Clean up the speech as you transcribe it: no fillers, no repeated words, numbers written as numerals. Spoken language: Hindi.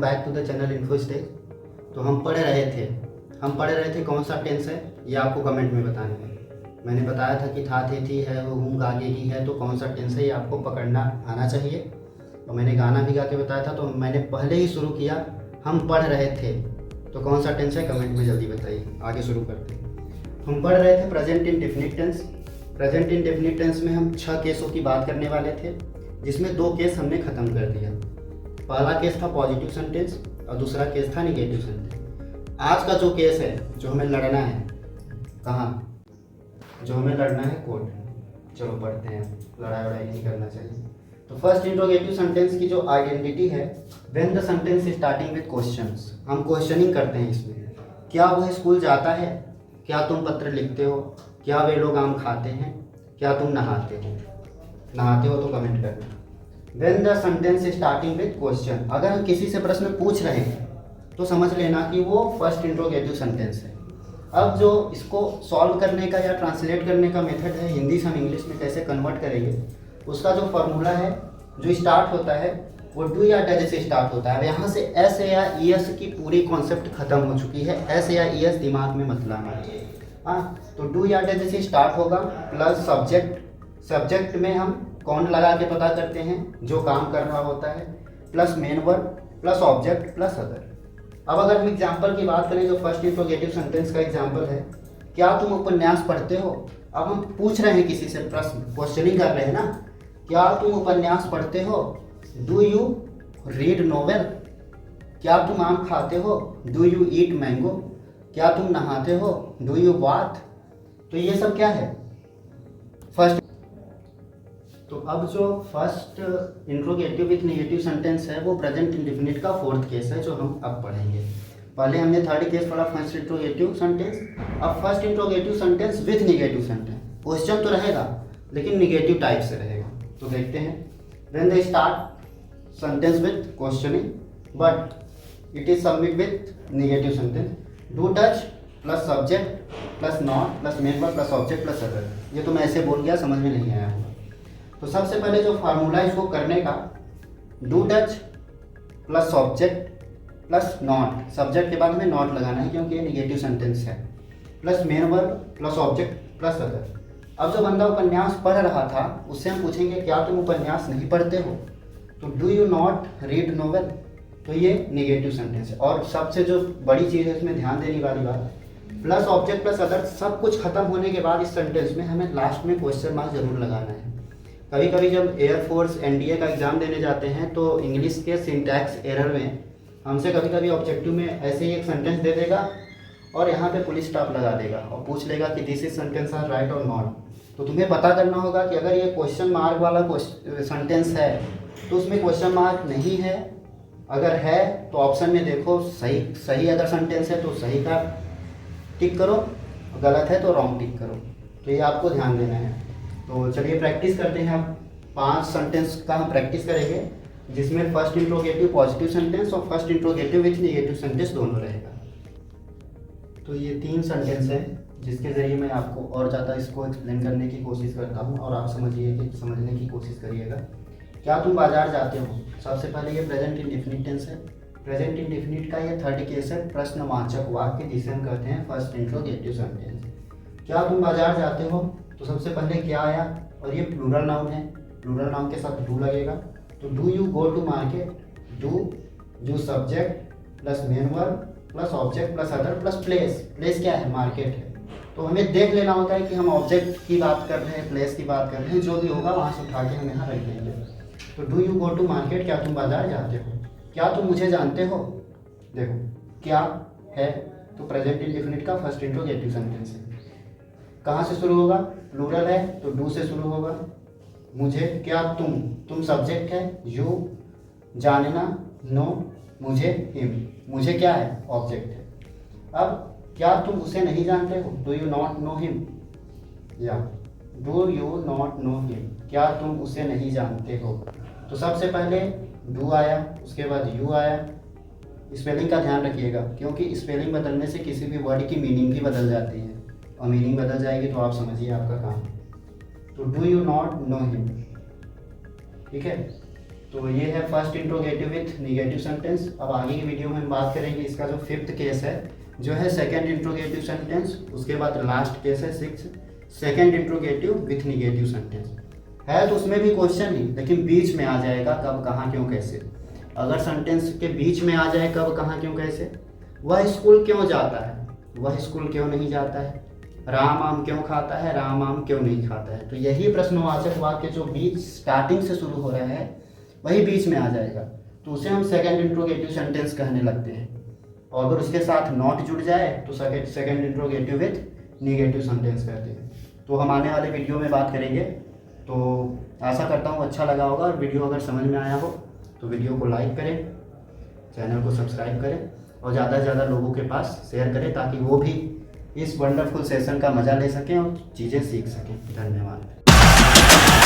Back to the channel info stage. तो हम पढ़ रहे थे कौन सा टेंस है, ये आपको कमेंट में बताना है। मैंने बताया था कि था थी है वो हूँ आगे की है, तो कौन सा टेंस है ये आपको पकड़ना आना चाहिए। और मैंने गाना भी गा के बताया था, तो मैंने पहले ही शुरू किया हम पढ़ रहे थे, तो कौन सा टेंस है कमेंट में जल्दी बताइए। आगे शुरू करते हैं। हम पढ़ रहे थे present indefinite tense. Present indefinite tense में हम 6 केसों की बात करने वाले थे, जिसमें 2 केस हमने ख़त्म कर दिया। पहला केस था पॉजिटिव सेंटेंस और दूसरा केस था निगेटिव सेंटेंस। आज का जो केस है, जो हमें लड़ना है, कहाँ, जो हमें लड़ना है कोर्ट। चलो पढ़ते हैं, लड़ाई वड़ाई नहीं करना चाहिए। तो फर्स्ट इंट्रोगेटिव सेंटेंस की जो आइडेंटिटी है, when the sentence is starting with questions, हम क्वेश्चनिंग करते हैं इसमें। क्या वह स्कूल जाता है, क्या तुम पत्र लिखते हो, क्या वे लोग आम खाते हैं, क्या तुम नहाते हो तो कमेंट करना। When the sentence is starting with question, अगर हम किसी से प्रश्न पूछ रहे हैं तो समझ लेना कि वो फर्स्ट इंट्रोगेटिव सेंटेंस है। अब जो इसको सॉल्व करने का या ट्रांसलेट करने का मेथड है, हिंदी से हम इंग्लिश में कैसे कन्वर्ट करेंगे, उसका जो फॉर्मूला है, जो स्टार्ट होता है वो डू या डज से स्टार्ट होता है। यहाँ से एस या ई एस की पूरी कॉन्सेप्ट खत्म हो चुकी है, एस या ई एस दिमाग में मत लाना। हाँ, तो डू या डज से स्टार्ट होगा, प्लस सब्जेक्ट में हम कौन लगा के पता करते हैं, जो काम कर रहा होता है, plus main verb, plus object, plus other. अब अगर हम एग्जाम्पल की बात करें, जो फर्स्ट इंट्रोगेटिव सेंटेंस का एग्जाम्पल है, क्या तुम उपन्यास पढ़ते हो। अब हम पूछ रहे हैं किसी से प्रश्न, क्वेश्चनिंग कर रहे हैं ना, क्या तुम उपन्यास पढ़ते हो, डू यू रीड नोवेल। क्या तुम आम खाते हो, डू यू ईट मैंगो। क्या तुम नहाते हो, डू यू बाथ। तो ये सब क्या है, फर्स्ट। तो अब जो first interrogative with negative sentence है, वो प्रेजेंट इंडेफिनिट का 4th केस है, जो हम अब पढ़ेंगे। पहले हमने 3rd केस पढ़ा, फर्स्ट इंट्रोगेटिव सेंटेंस। अब first interrogative sentence with negative sentence, question तो रहेगा लेकिन नेगेटिव टाइप से रहेगा। तो देखते हैं, when they start sentence with questioning but it is submit with negative sentence, do touch plus subject plus not plus main verb plus object plus other. ये तो मैं ऐसे बोल गया, समझ में नहीं आया होगा। तो सबसे पहले जो फार्मूला है इसको करने का, do touch plus subject plus not, subject के बाद में नॉट लगाना है क्योंकि ये निगेटिव सेंटेंस है, plus main verb plus object plus other. अब जो बंदा उपन्यास पढ़ रहा था उससे हम पूछेंगे क्या तुम उपन्यास नहीं पढ़ते हो, तो do you not read novel. तो ये निगेटिव सेंटेंस है। और सबसे जो बड़ी चीज़ है इसमें ध्यान देने वाली बात, प्लस ऑब्जेक्ट प्लस अदर सब कुछ खत्म होने के बाद इस सेंटेंस में हमें लास्ट में क्वेश्चन मार्क जरूर लगाना है। कभी कभी जब एयरफोर्स एनडीए का एग्ज़ाम देने जाते हैं तो इंग्लिश के सिंटैक्स एरर में हमसे कभी कभी ऑब्जेक्टिव में ऐसे ही एक सेंटेंस दे देगा और यहाँ पे पुलिस स्टॉप लगा देगा और पूछ लेगा कि this is sentence are right और नॉट। तो तुम्हें पता करना होगा कि अगर ये क्वेश्चन मार्क वाला सेंटेंस है तो उसमें क्वेश्चन मार्क नहीं है, अगर है तो ऑप्शन में देखो सही अगर सेंटेंस है तो सही का टिक करो, गलत है तो रॉन्ग टिक करो। तो ये आपको ध्यान देना है। तो चलिए प्रैक्टिस करते हैं। हम 5 सेंटेंस का हम प्रैक्टिस करेंगे, जिसमें फर्स्ट इंट्रोगेटिव पॉजिटिव सेंटेंस और first interrogative with negative sentence दोनों रहेगा। तो ये 3 सेंटेंस हैं जिसके ज़रिए मैं आपको और ज़्यादा इसको एक्सप्लेन करने की कोशिश करता हूँ और आप समझने की कोशिश करिएगा। क्या तुम बाजार जाते हो, सबसे पहले ये प्रेजेंट इंडेफिनिट टेंस है। प्रेजेंट इंडेफिनिट का ये 3rd केस है, प्रश्नवाचक वाक्य, जिसे हम कहते हैं फर्स्ट इंट्रोगेटिव सेंटेंस। क्या तुम बाजार जाते हो, तो सबसे पहले क्या आया, और ये प्लूरल नाउन है, प्लूरल नाउन के साथ डू लगेगा। तो do you go to market, do subject plus main verb plus object plus other plus place क्या है, मार्केट है। तो हमें देख लेना होता है कि हम ऑब्जेक्ट की बात कर रहे हैं, प्लेस की बात कर रहे हैं, जो भी होगा वहाँ से उठा के हम यहाँ रख देंगे। तो do you go to market, क्या तुम बाजार जाते हो। क्या तुम मुझे जानते हो, देखो क्या है तो प्रेजेंट इंडेफिनिट का फर्स्ट इंट्रोगेटिव सेंटेंस है। कहाँ से शुरू होगा, प्लूरल है तो डू से शुरू होगा। मुझे, क्या तुम सब्जेक्ट है, यू, जानना, नो, मुझे, हिम, मुझे क्या है, ऑब्जेक्ट है। अब क्या तुम उसे नहीं जानते हो, do you not know him, या do you not know him, क्या तुम उसे नहीं जानते हो। तो सबसे पहले डू आया, उसके बाद यू आया। स्पेलिंग का ध्यान रखिएगा क्योंकि स्पेलिंग बदलने से किसी भी वर्ड की मीनिंग भी बदल जाती है, और मीनिंग बदल जाएगी तो आप समझिए आपका काम। तो do you not know him, ठीक है। तो ये है first interrogative with negative sentence. अब आगे की वीडियो में हम बात करेंगे इसका जो फिफ्थ केस है, जो है सेकंड इंट्रोगेटिव सेंटेंस। उसके बाद लास्ट केस है six, second interrogative with negative sentence. है तो उसमें भी क्वेश्चन ही, लेकिन बीच में आ जाएगा कब, कहाँ, क्यों, कैसे। अगर सेंटेंस के बीच में आ जाए कब, कहाँ, क्यों, कैसे, वह स्कूल क्यों जाता है, वह स्कूल क्यों नहीं जाता है, राम आम क्यों खाता है, राम आम क्यों नहीं खाता है, तो यही प्रश्नवाचक वाक्य जो बीच स्टार्टिंग से शुरू हो रहा है वही बीच में आ जाएगा, तो उसे हम सेकंड इंट्रोगेटिव सेंटेंस कहने लगते हैं। और अगर उसके साथ नॉट जुड़ जाए तो second interrogative with negative sentence कहते हैं। तो हम आने वाले वीडियो में बात करेंगे। तो आशा करता हूँ अच्छा लगा होगा, और वीडियो अगर समझ में आया हो तो वीडियो को लाइक करें, चैनल को सब्सक्राइब करें और ज़्यादा से ज़्यादा लोगों के पास शेयर करें, ताकि वो भी इस वंडरफुल सेशन का मज़ा ले सकें और चीज़ें सीख सकें। धन्यवाद।